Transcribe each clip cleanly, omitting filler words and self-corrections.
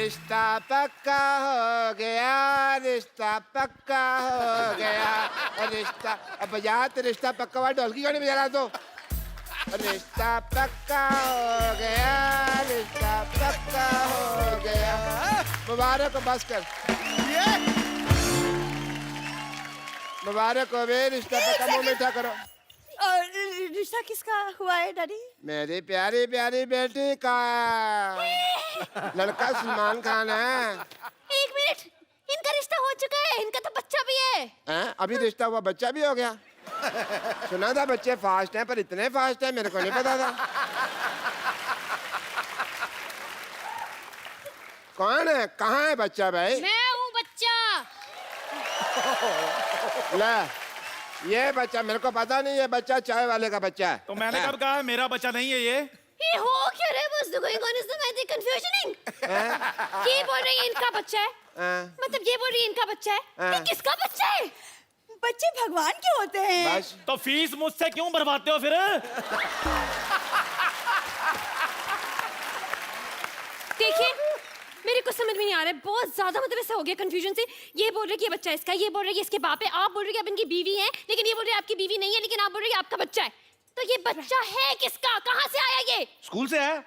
रिश्ता पक्का हो गया, रिश्ता पक्का हो गया, रिश्ता। अब बजा तो रिश्ता पक्का हुआ, ढोलकी क्यों नहीं बजा रहा तो? रिश्ता पक्का हो गया, रिश्ता पक्का हो गया। मुबारक हो, बस कर। मुबारक हो बे, रिश्ता पक्का, मुंह मीठा करो। रिश्ता किसका हुआ है डैडी? मेरी प्यारी प्यारी बेटी का। लड़का सलमान खान है। एक मिनट, इनका रिश्ता हो चुका है, इनका तो बच्चा भी है। अभी रिश्ता हुआ, बच्चा भी हो गया। सुना था बच्चे फास्ट हैं, पर इतने फास्ट हैं मेरे को नहीं पता था। कौन है, कहाँ है बच्चा भाई? मैं हूँ बच्चा। ले, ये बच्चा मेरे को पता नहीं, ये बच्चा चाय वाले का बच्चा है। तो मैंने कब कहा है मेरा बच्चा नहीं है ये हो क्या रहा है? What's going on? Is the confusioning? ये बोल रही है इनका बच्चा है, मतलब ये बोल रही है इनका बच्चा है, ये किसका बच्चा है? बच्चे भगवान के होते हैं। बस तो फीस मुझसे क्यों भरवाते हो फिर? देखिए, मेरे को समझ में नहीं आ रहा है, बहुत ज्यादा मतलब ऐसा हो गया कंफ्यूजन से। ये बोल रहे कि ये बच्चा इसका, ये बोल रहे कि इसके बाप है, आप बोल रहे कि आप इनकी बीवी हैं, लेकिन ये बोल रहे आपकी बीवी नहीं है, लेकिन आप बोल रहे कि आपका बच्चा है। तो ये बच्चा है किसका, कहाँ से आया ये? स्कूल से है।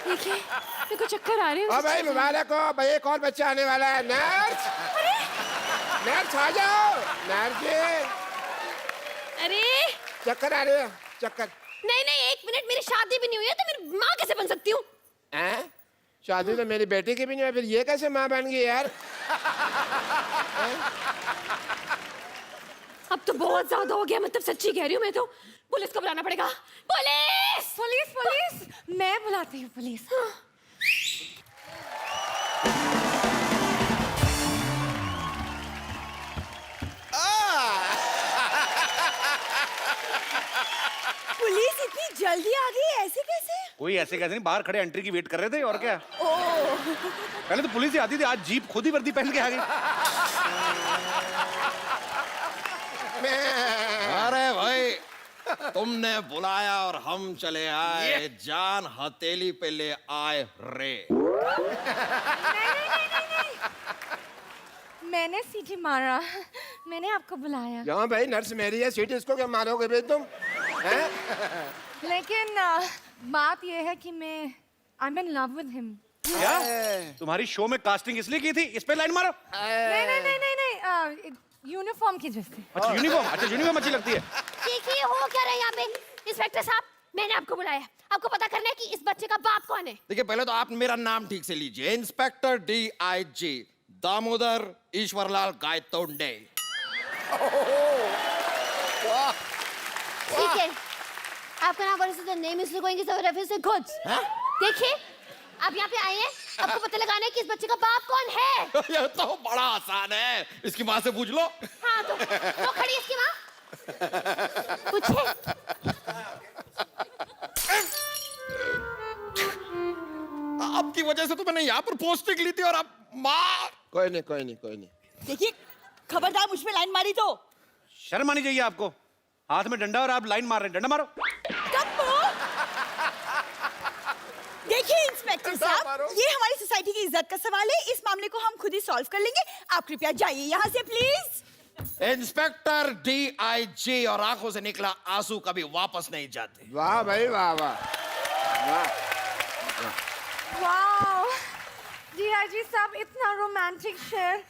देखिए, मेरे को चक्कर आ रहे हैं। भाई मुबारक हो भाई, एक और बच्चा आने वाला है। नर्स, नर्स आ जाओ। नर्स जी, अरे चक्कर आ रहे हो? चक्कर? नहीं नहीं, एक मिनट, मेरी शादी भी नहीं हुई है, तो मेरी माँ कैसे बन सकती हूँ? शादी तो मेरी बेटी की भी नहीं है, फिर ये कैसे माँ बन गई यार? अब तो बहुत ज्यादा हो गया, मतलब सच्ची कह रही हूँ मैं तो। पुलिस को बुलाना पड़ेगा। पुलिस पुलिस पुलिस, मैं बुलाती हूँ पुलिस। पुलिस इतनी जल्दी आ गई, ऐसे कैसे? कोई ऐसे कैसे नहीं, बाहर खड़े एंट्री की वेट कर रहे थे और क्या। पहले तो पुलिस ही आती थी, आज जीप खुद ही वर्दी पहन के आ गई। अरे भाई, तुमने बुलाया और हम चले आए, जान हथेली पे ले आए रे। मैंने सीटी मारा, मैंने आपको बुलाया। क्यों भाई, नर्स मेरी है, सीट इसको क्या मारोगे भाई तुम? लेकिन बात यह है कि मैं I'm in love with him। क्या तुम्हारी शो में कास्टिंग इसलिए की थी, इस पे लाइन मारो? नहीं नहीं नहीं नहीं नहीं, यूनिफॉर्म की वजह से। अच्छा यूनिफॉर्म, अच्छा यूनिफॉर्म अच्छी लगती है। देखिए, हो क्या रहा है यहाँ पे? इंस्पेक्टर साहब, मैंने आपको बुलाया, आपको पता करना है कि इस बच्चे का बाप कौन है। देखिए, पहले तो आप मेरा नाम ठीक से लीजिए, इंस्पेक्टर DIG दामोदर ईश्वरलाल गायतोंडे। ठीक है, आपका नाम वर्ष the name is going to reference to goods. देखिए, आप यहाँ पे आए हैं, आपको पता लगाना है कि इस बच्चे का बाप कौन है। ये तो बड़ा आसान है, इसकी माँ से पूछ लो। हाँ, तो वो खड़ी है इसकी माँ, पूछे। आपकी वजह से तो मैंने यहाँ पर पोस्टिंग ली थी और आप मार। कोई नहीं कोई नहीं कोई नहीं। देखिए, खबरदार मुझ पे लाइन मारी तो। शर्म आनी चाहिए आपको, हाथ में डंडा और आप लाइन मार रहे हैं, डंडा मारो। देखिए इंस्पेक्टर साहब, ये हमारी सोसाइटी की इज्जत का सवाल है, इस मामले को हम खुद ही सॉल्व कर लेंगे। आप कृपया जाइए यहाँ से प्लीज। इंस्पेक्टर DIG और आंखों से निकला आंसू कभी वापस नहीं जाते। वाह भाई वाह वाह वाह। वाओ, DIG साहब, इतना रोमांटिक शेर।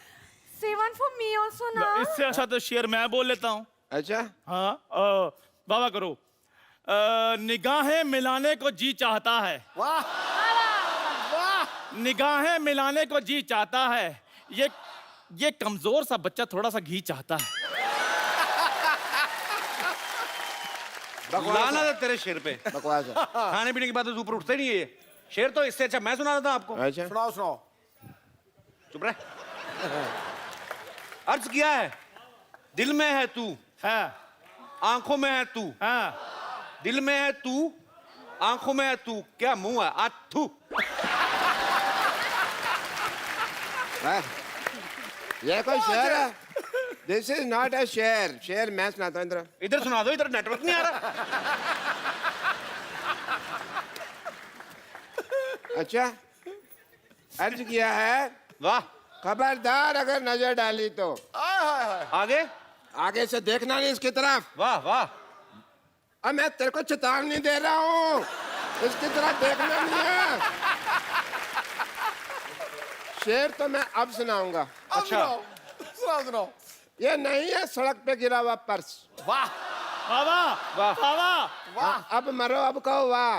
Say one for me also ना। इससे अच्छा तो शेर मैं बोल लेता हूँ। अच्छा, हाँ, वाह करो। निगाहें मिलाने को जी चाहता है, वाह वाह। निगाहें मिलाने को जी चाहता है, ये कमजोर सा बच्चा थोड़ा सा घी चाहता है। लाना था तेरे शेर पे। बकवास है। खाने पीने की बात तो ऊपर उठते नहीं है ये। शेर तो इससे अच्छा मैं सुना था आपको। अच्छा, सुनाओ सुनाओ। चुप रहे। अर्ज किया है, दिल में है तू, है आंखों में है तू, हाँ दिल में है तू, आंखों में है तू, क्या मुंह है आज थू। ये कोई शेर है? दिस इज नॉट अ शेर। शेर मैं सुनाता हूँ। इधर सुना दो, इधर नेटवर्क नहीं आ रहा। अच्छा, अर्ज किया है, वाह। खबरदार अगर नजर डाली तो आगे। आगे से देखना नहीं इसकी तरफ। वाह वाह। अब मैं तेरे को चेतावनी दे रहा हूँ, इसकी तरफ देखना नहीं है। शेर तो मैं अब सुनाऊंगा। अच्छा। सुनाओ। ये नहीं है सड़क पे गिरा हुआ पर्स। वाह वाह वाह। हाँ, अब मरो, अब कहो वाह।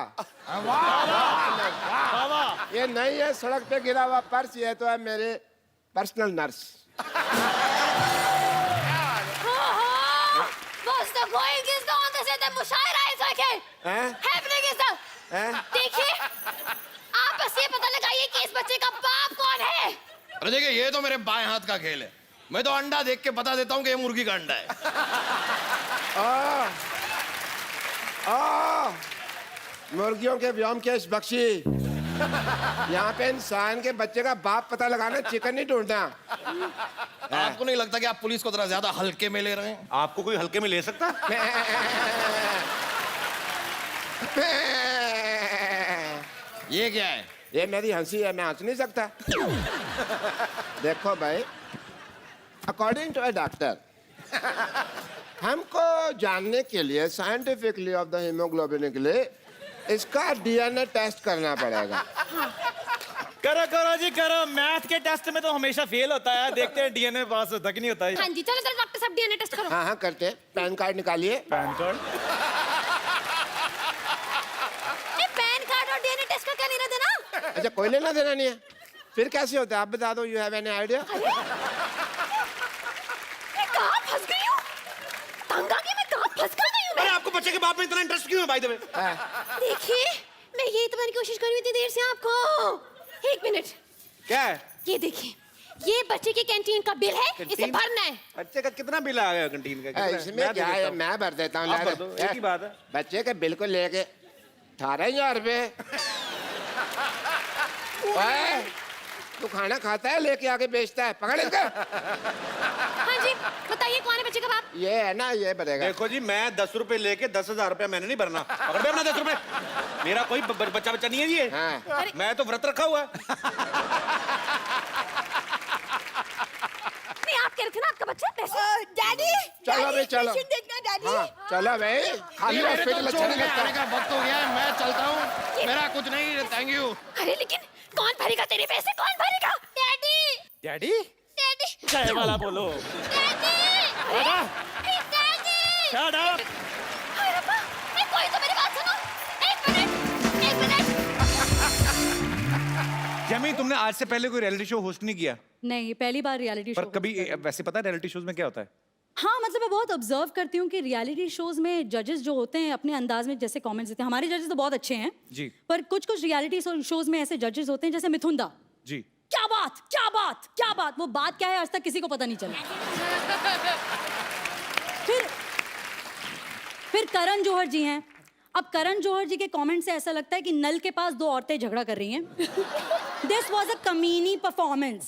ये नहीं है सड़क पे गिरा हुआ पर्स, ये तो है मेरे personal nurse. What's the going is the on this is the मुशायरा is okay. हैं? Happening is the हैं? देखिए, आप बस ये पता लगाइए कि इस बच्चे का बाप कौन है। अरे देखिए, ये तो मेरे बाएं हाथ का खेल है। मैं तो अंडा देख के बता देता हूँ कि ये मुर्गी का अंडा है। मुर्गियों के व्योम के इस बख्शी, यहाँ पे इंसान के बच्चे का बाप पता लगाना, चिकन नहीं ढूंढना। आपको नहीं लगता कि आप पुलिस को थोड़ा ज्यादा हल्के में ले रहे हैं? आपको कोई हल्के में ले सकता? ये क्या है? ये मेरी हंसी है, मैं हंस नहीं सकता। देखो भाई, अकॉर्डिंग टू अ डॉक्टर, हमको जानने के लिए साइंटिफिकली ऑफ द हीमोग्लोबिन के लिए इसका डीएनए टेस्ट करना पड़ेगा। करो जी करो। मैथ के टेस्ट में तो हमेशा फेल होता है, देखते हैं डीएनए पास होता कि नहीं होता है। हाँ जी, चलो चलो डॉक्टर साहब डीएनए टेस्ट करो। हाँ हाँ करते हैं। पैन कार्ड निकालिए। Pan card. पैन कार्ड और डीएनए टेस्ट का क्या लेना देना? अच्छा, कोई लेना देना नहीं है, फिर कैसे होता है आप बता दो। You have any idea? कहाँ फंस गई हूँ? तंग आ गई मैं, कहाँ फंस कर गई हूँ अरे मैं? आपको बच्चे के बाप में इतना इंटरेस्ट क्यों है भाई? तुम्हें देखिए, मैं ये इतमान की कोशिश कर रही थी देर से आपको। एक मिनट, क्या है? ये देखिए, ये बच्चे के कैंटीन का बिल है, इसे कैंटीन? भरना है। बच्चे का कितना बिल आ गया कैंटीन का? कितना? इसमें मैं दे क्या है, देता हूँ। मैं भर देता हूँ। आप भर दो, एक ही बात है। बच्चे के बिल को लेके 18,000 रुपए। ओए, तू खाना खाता है लेके आके बेचता है, पकड़ इसका। हाँ जी, बताइए कौन है बच्चे का बाप? ये है ना, ये भरेगा। देखो जी, मैं 10 रुपए लेके 10,000 रुपया मैंने नहीं भरना। पकड़ में अपना 10 रुपए। मेरा कोई बच्चा नहीं है ये। हाँ। मैं तो व्रत रखा हुआ है। नहीं, आप कह रहे थे ना आपका बच्चा पैसे। डैडी, चलो भाई, चलो। पेशेंट देखना डैडी। हाँ, चलो भाई, खाली मेरे हॉस्पिटल तो अच्छा छोड़ नहीं के लगता। आने का वक्त हो गया है, मैं चलता हूँ। मेरा कुछ नहीं, थैंक यू। अरे लेकिन कौन भरेगा तेरे पैसे, कौन भरेगा? डैडी, डैडी डैडी, चाय वाला बोलो। Daddy, daddy. Shut up. अरे रब्बा, ए, कोई तो मेरी बात सुनो। एक मिनट। जमी, तुमने आज से पहले कोई रियलिटी शो होस्ट नहीं किया? नहीं, पहली बार रियलिटी पर शो। कभी वैसे पता है रियलिटी शोज में क्या होता है? हाँ, मतलब मैं बहुत ऑब्जर्व करती हूँ कि रियलिटी शोज में जजेस जो होते हैं अपने अंदाज में जैसे कमेंट्स देते हैं। हमारे जजेस तो बहुत अच्छे हैं जी। पर कुछ रियलिटी शोज में ऐसे जजेस होते हैं जैसे मिथुन दा। जी। क्या बात, क्या बात, क्या बात, वो बात क्या है आज तक किसी को पता नहीं चला। फिर करण जौहर जी हैं। अब करण जौहर जी के कमेंट से ऐसा लगता है कि नल के पास 2 औरतें झगड़ा कर रही हैं। दिस वॉज अ कमीनी परफॉर्मेंस।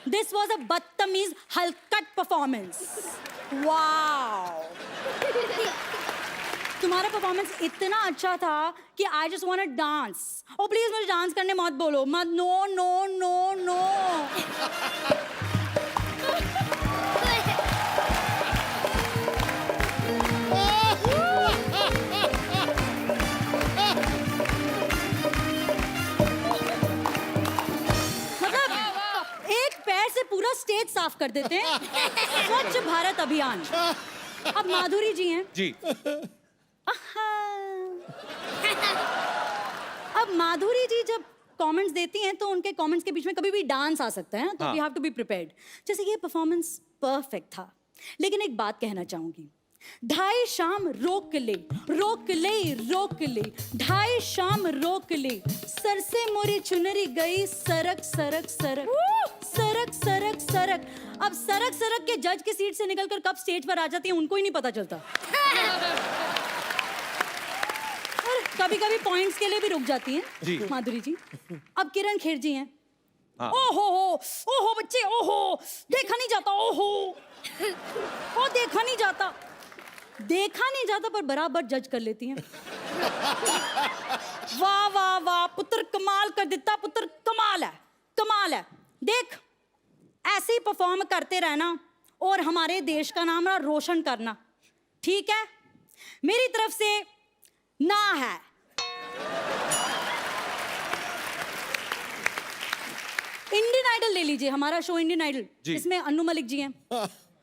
दिस वॉज अ बदतमीज हलकट परफॉर्मेंस। वाओ, तुम्हारा परफॉर्मेंस इतना अच्छा था कि I just want to dance. Oh please मुझे डांस करने मत बोलो, मत। No no no no. मतलब एक पैर से पूरा स्टेज साफ कर देते हैं। स्वच्छ भारत अभियान। अब माधुरी जी हैं। जी। अब माधुरी जी जब कमेंट्स देती हैं तो उनके कमेंट्स के बीच में कभी भी डांस आ सकता है, तो we have to be prepared. जैसे ये परफॉर्मेंस परफेक्ट था, लेकिन एक बात कहना चाहूंगी। 2:30 शाम रोक ले, रोक ले, रोक ले, 2:30 शाम रोक ले, सर से मोरी चुनरी गई सरक सरक सरक, सरक सरक सरक। अब सरक सरक के जज की सीट से निकलकर कब स्टेज पर आ जाती है उनको ही नहीं पता चलता। कभी कभी पॉइंट्स के लिए भी रुक जाती हैं माधुरी जी। अब किरण खेर जी हैं। ओहो बच्चे, ओहो देखा नहीं जाता, ओहो ओ देखा नहीं जाता, देखा नहीं जाता पर बराबर जज कर लेती हैं। वाह वाह वाह, पुत्र कमाल कर दिता पुत्र, कमाल है, कमाल है। देख ऐसे ही परफॉर्म करते रहना और हमारे देश का नाम ना रोशन करना, ठीक है? मेरी तरफ से ना है। इंडियन आइडल ले लीजिए, हमारा शो इंडियन आइडल, इसमें अन्नू मलिक जी हैं।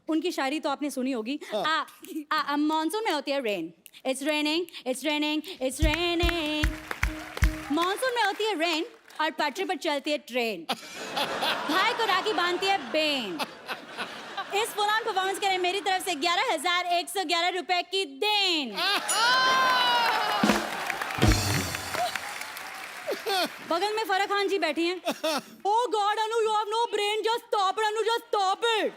उनकी शायरी तो आपने सुनी होगी। मॉनसून में होती है rain, it's raining it's raining it's raining. Monsoon में होती है रेन और पटरी पर चलती है ट्रेन, भाई को राखी बांधती है बेन। इस फुलान परफॉर्मेंस के लिए मेरी तरफ से 11,111 रुपए की देन। बगल में फराह खान जी बैठी हैं। Oh God, Anu, you have no brain. Just stop it, Anu. Just stop it.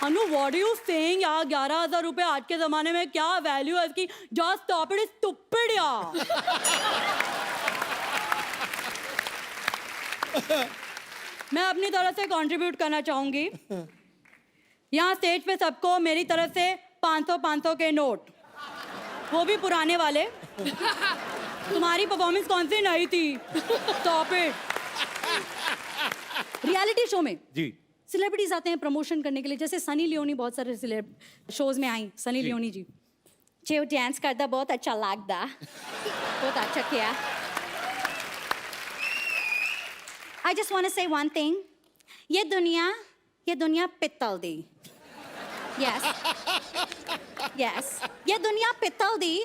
Anu, what are you saying? यार 11,000 रुपए आज के जमाने में क्या वैल्यू है इसकी? Just stop it, stupid यार। मैं अपनी तरफ से कंट्रीब्यूट करना चाहूंगी। यहाँ स्टेज पे सबको मेरी तरफ से 500 के नोट, वो भी पुराने वाले। तुम्हारी परफॉर्मेंस कौन सी नई थी? Stop it. रियलिटी शो में जी सेलिब्रिटीज आते हैं प्रमोशन करने के लिए, जैसे सनी लियोनी बहुत सारे शोज में आई। सनी लियोनी जी जो डांस करता बहुत अच्छा लगता, बहुत अच्छा किया। आई जस्ट वांट टू से वन थिंग, ये दुनिया पित्तल दी। यस यस, ये दुनिया पित्तल दी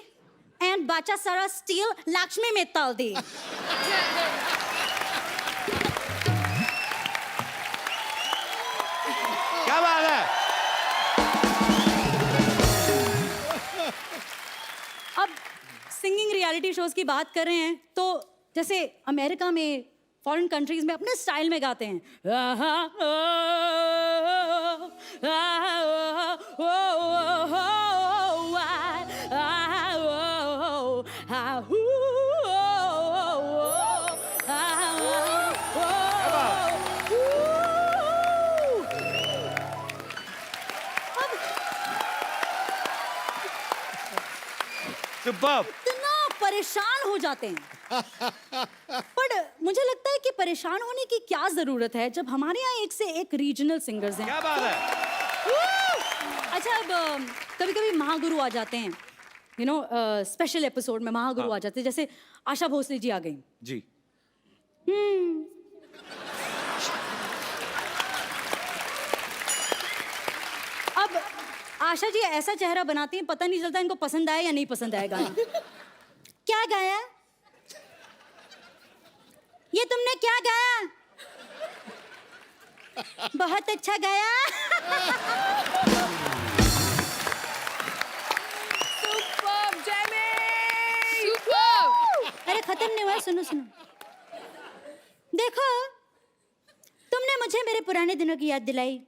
एंड बच्चा सारा स्टील लक्ष्मी मित्तल दी। क्या बात है। अब सिंगिंग रियलिटी शोज की बात कर रहे हैं तो जैसे अमेरिका में, फॉरेन कंट्रीज में अपने स्टाइल में गाते हैं। सुपर्ब। इतना परेशान हो जाते हैं। पर मुझे लगता है कि परेशान होने की क्या जरूरत है जब हमारे यहाँ एक से एक रीजनल सिंगर्स हैं। क्या बात है। अच्छा, अब कभी कभी महागुरु आ जाते हैं, यू नो, स्पेशल एपिसोड में महागुरु आ जाते हैं, जैसे आशा भोसले जी आ गई जी। अब आशा जी ऐसा चेहरा बनाती हैं, पता नहीं चलता इनको पसंद आया या नहीं पसंद आया गाना। क्या गाया? ये तुमने क्या गाया? बहुत अच्छा गाया। Superb Jamie, superb. अरे खत्म नहीं हुआ, सुनो सुनो। देखो, तुमने मुझे मेरे पुराने दिनों की याद दिलाई,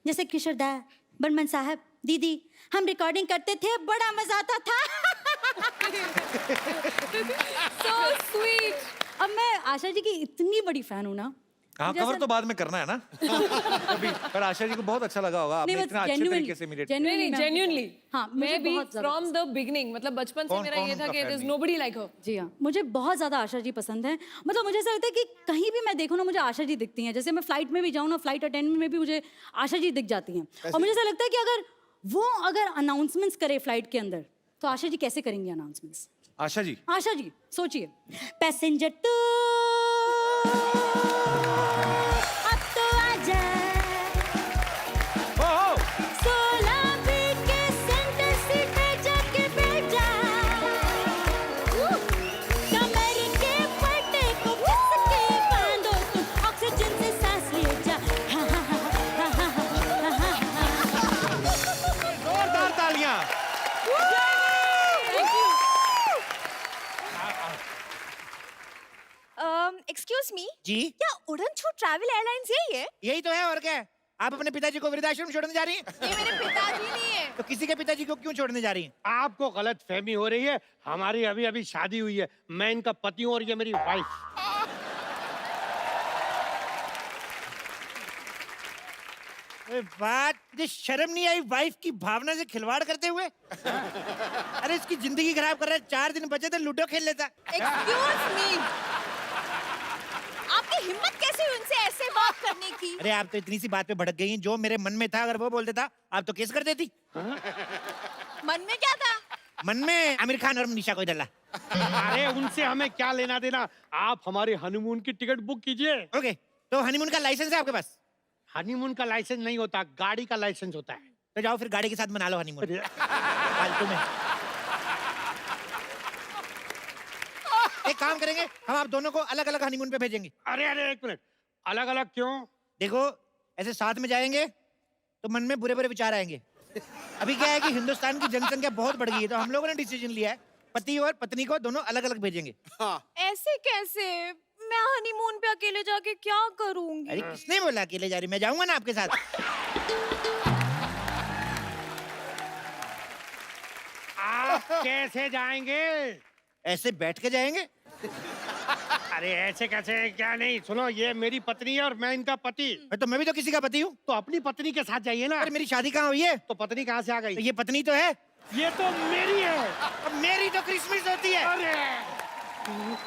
जैसे किशोर दा, बर्मन साहब, दीदी, हम रिकॉर्डिंग करते थे, बड़ा मजा आता था। So sweet। अब मैं आशा जी की इतनी बड़ी फैन हूँ ना। हाँ, मुझे कवर ऐसा- तो बाद में करना है ना। कभी, पर आशा जी को बहुत अच्छा लगा होगा, आपने नहीं, इतना बस अच्छे genuinely- तरीके से इमिटेट। नहीं, जेन्युइनली। हाँ, मुझे मैं भी बहुत ज्यादा फ्रॉम द बिगनिंग, मतलब बचपन से कौन- मेरा कौन ये था उनका कि fan देयर इज है? नोबडी लाइक हर। जी हाँ, मुझे बहुत ज्यादा आशा जी पसंद है। मतलब मुझे ऐसा लगता है कि कहीं भी मैं देखूँ ना, मुझे आशा जी दिखती हैं। जैसे मैं फ्लाइट में भी जाऊँ ना, फ्लाइट अटेंडेंट में भी मुझे आशा जी दिख जाती हैं। और मुझे ऐसा लगता है कि अगर अनाउंसमेंट्स करे फ्लाइट के अंदर, तो आशा जी कैसे करेंगी अनाउंसमेंट्स? आशा जी, आशा जी सोचिए, पैसेंजर टू अब तो आजा, ओह 16 बी के सेंटर सीट पे जाके बैठ जा, कमर के फटे को घिस के बांधो तुम, ऑक्सीजन से सांस ले जा। जोरदार तालियां। एक्सक्यूज मी, जी क्या उड़न छू ट्रैवल एयरलाइंस यही है? यही तो है, और क्या है? आप अपने पिताजी को वृद्धाश्रम छोड़ने जा रही हैं? ये मेरे पिताजी नहीं है। तो किसी के पिताजी को क्यों छोड़ने जा रही हैं? आपको गलत फहमी हो रही है। हमारी अभी अभी शादी हुई है, मैं इनका पति हूँ और ये मेरी वाइफ। बात मुझे शर्म नहीं आई वाइफ की भावना से खिलवाड़ करते हुए? अरे इसकी जिंदगी खराब कर रहा है। 4 दिन बचे थे, लूडो खेल लेता। एक्सक्यूज मी, आपकी हिम्मत कैसे हुई उनसे ऐसे बात करने की? अरे आप तो इतनी सी बात पे भड़क गई। जो मेरे मन में था अगर वो बोल देता आप तो केस कर देती। मन में क्या था? मन में आमिर खान और निशा कोई डला। अरे उनसे हमें क्या लेना देना, आप हमारे हनीमून की टिकट बुक कीजिए। ओके, तो हनीमून का लाइसेंस है आपके पास? हनीमून का लाइसेंस नहीं होता, गाड़ी का लाइसेंस होता है। तो जाओ फिर गाड़ी के साथ मना लो हनीमून। फालतू में। एक काम करेंगे, हम आप दोनों को अलग अलग हनीमून पे भेजेंगे। अरे अरे एक मिनट, अलग अलग क्यों? देखो ऐसे साथ में जाएंगे तो मन में बुरे बुरे विचार आएंगे। अभी क्या है कि हिंदुस्तान की जनसंख्या बहुत बढ़ गई है, तो हम लोगों ने डिसीजन लिया है पति और पत्नी को दोनों अलग अलग भेजेंगे। ऐसे कैसे? मैं हनीमून पे अकेले जाके क्या करूंगी? अरे किसने बोला अकेले जा रही? मैं जाऊंगा ना आपके साथ। आप कैसे जाएंगे? ऐसे बैठ के जाएंगे। अरे ऐसे कैसे? क्या नहीं, सुनो ये मेरी पत्नी है और मैं इनका पति। तो मैं भी तो किसी का पति हूँ। तो अपनी पत्नी के साथ जाइए ना। अरे मेरी शादी कहाँ हुई है? तो पत्नी कहाँ से आ गई? तो ये पत्नी तो है। ये तो मेरी है। अब मेरी तो क्रिसमस होती है। अरे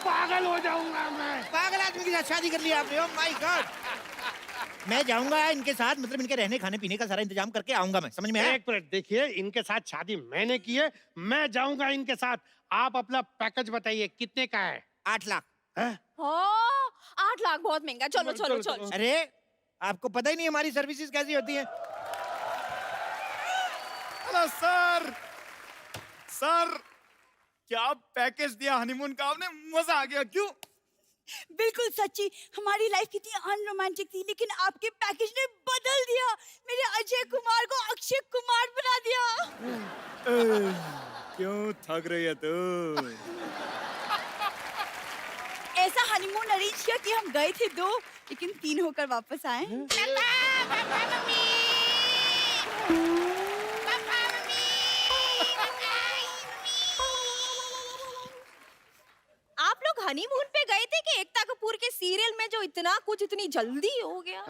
पागल हो जाऊंगा मैं। पागल आदमी के साथ शादी कर लिया आपने। Oh my God. मैं जाऊंगा इनके साथ, मतलब इनके रहने खाने पीने का सारा इंतजाम करके आऊंगा मैं। समझ में आया? एक मिनट देखिए, इनके साथ शादी मैंने की है, मैं जाऊंगा इनके साथ। आप अपना पैकेज बताइए कितने का है? 8 लाख। हैं? हाँ, 8 लाख बहुत महंगा। चलो चलो चलो। अरे आपको पता ही नहीं हमारी सर्विसेज कैसी होती है। Hello sir. सर क्या पैकेज दिया हनीमून का आपने, मजा आ गया। क्यों? बिल्कुल सच्ची, हमारी लाइफ कितनी अनरोमांटिक थी, लेकिन आपके पैकेज ने बदल दिया। मेरे अजय कुमार को अक्षय कुमार बना दिया। क्यों थक रही है तू? ऐसा हनीमून अरेंज किया कि हम गए थे 2 लेकिन 3 होकर वापस आए। आप लोग हनीमून पे गए थे कि एकता कपूर के सीरियल में जो इतना कुछ इतनी जल्दी हो गया?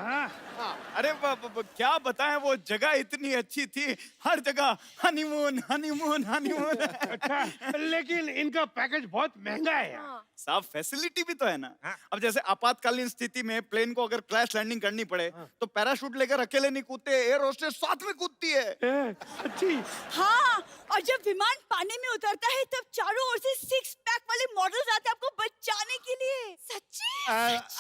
अरे क्या बताएं, वो जगह इतनी अच्छी थी, हर जगह हनीमून हनीमून हनीमून। अच्छा, लेकिन इनका पैकेज बहुत महंगा है यार। साहब फैसिलिटी भी तो है ना। अब जैसे आपातकालीन स्थिति में प्लेन को अगर क्रैश लैंडिंग करनी पड़े तो पैराशूट लेकर अकेले नहीं कूदते, एयर होस्टेस साथ में कूदती है। सच्ची? हाँ, और जब विमान पानी में उतरता है तब चारों ओर से 6 पैक वाले मॉडल्स आते हैं आपको बचाने के लिए। सच्ची?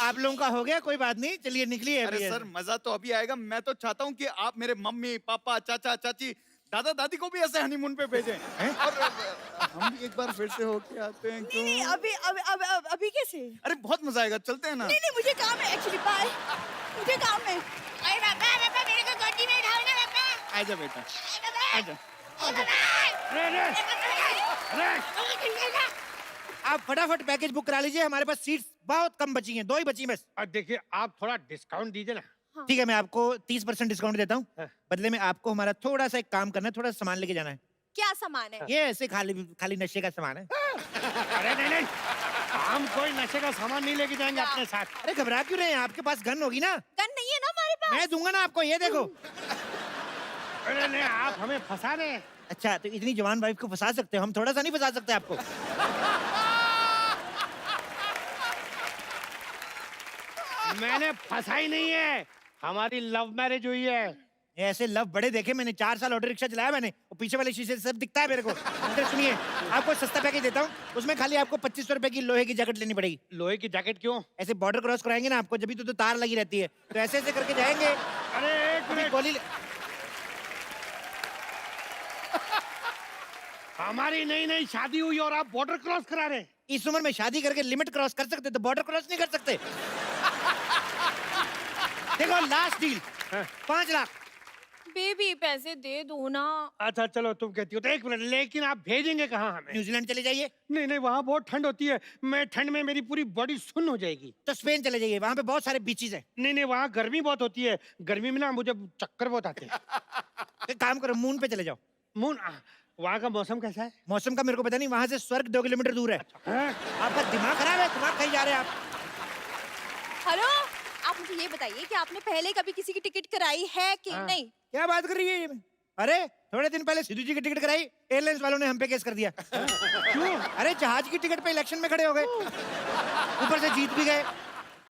आप लोगों का हो गया? कोई बात नहीं, चलिए निकलिए। अरे सर मजा तो अभी आएगा। मैं तो चाहता हूँ कि आप मेरे मम्मी पापा चाचा चाची दादा दादी को भी ऐसे हनीमून पे भेजें और हम भी एक बार फिर से होके आते हैं। नहीं नहीं, अभी कैसे? अरे बहुत मजा आएगा, चलते हैं ना। नहीं नहीं, मुझे काम है एक्चुअली। बाय, मुझे काम है। अरे पापा पापा मेरे को गोदी में उठाओ ना पापा। आजा बेटा, आजा। आप फटाफट पैकेज बुक करा लीजिए, हमारे पास सीट्स बहुत कम बची हैं, 2 ही बची हैं बस। देखिए आप थोड़ा डिस्काउंट दीजिए ना। ठीक है, मैं आपको 30% डिस्काउंट देता हूँ। बदले में आपको हमारा थोड़ा सा एक काम करना है, थोड़ा सामान लेके जाना है। क्या सामान है? ये ऐसे खाली नशे का सामान है। अरे नहीं नहीं, हम कोई नशे का सामान नहीं लेके जाएंगे अपने साथ। अरे घबरा क्यों रहे हैं? आपके पास गन होगी ना? गन नहीं है ना हमारे पास। मैं दूंगा ना आपको, ये देखो। अरे नहीं, आप हमें फंसा रहे हैं। अच्छा, तो इतनी जवान वाइफ को फंसा सकते हो, हम थोड़ा सा नहीं फंसा सकते आपको? मैंने फंसा ही नहीं है, हमारी लव मैरिज हुई है। ये ऐसे लव बड़े देखे मैंने। 4 साल ऑटो रिक्शा चलाया मैंने, वो पीछे वाले शीशे से सब दिखता है मेरे को। इधर सुनिए, आपको सस्ता पैकेज देता हूँ, उसमें खाली आपको 2500 रुपए की लोहे की जैकेट लेनी पड़ेगी। लोहे की जैकेट क्यों? ऐसे बॉर्डर क्रॉस कराएंगे ना आपको, जब भी तो तार लगी रहती है, तो ऐसे ऐसे करके जाएंगे। अरे एक मिनट, गोली हमारी नई नई शादी हुई और आप बॉर्डर क्रॉस करा रहे हैं। इस उम्र में शादी करके लिमिट क्रॉस कर सकते, तो बॉर्डर क्रॉस नहीं कर सकते। देखो लास्ट डील 5 लाख। बेबी पैसे दे दो ना। अच्छा चलो तुम कहती हो तो एक मिनट, लेकिन आप भेजेंगे कहाँ हमें? न्यूजीलैंड चले जाइए। नहीं नहीं, वहाँ बहुत ठंड होती है, मैं ठंड में मेरी पूरी बॉडी सुन्न हो जाएगी। तो स्पेन चले जाइए, वहाँ पे बहुत सारे बीचेस हैं। नहीं नहीं, वहाँ गर्मी बहुत होती है, गर्मी में ना मुझे चक्कर बहुत आते हैं। एक काम करो, मून पे चले जाओ। मून? वहाँ का मौसम कैसा है? मौसम का मेरे को पता नहीं, वहाँ से स्वर्ग 2 किलोमीटर दूर है। हाँ? आपका दिमाग खराब है, दिमाग कहीं जा रहे हैं आप। हेलो, आप आप मुझे ये बताइए कि आपने पहले कभी किसी की टिकट कराई है कि नहीं? क्या बात कर रही है ये? अरे थोड़े दिन पहले सिद्धू जी की टिकट कराई, एयरलाइंस वालों ने हम पे केस कर दिया। क्यों? अरे जहाज की टिकट पे इलेक्शन में खड़े हो गए, ऊपर से जीत भी गए।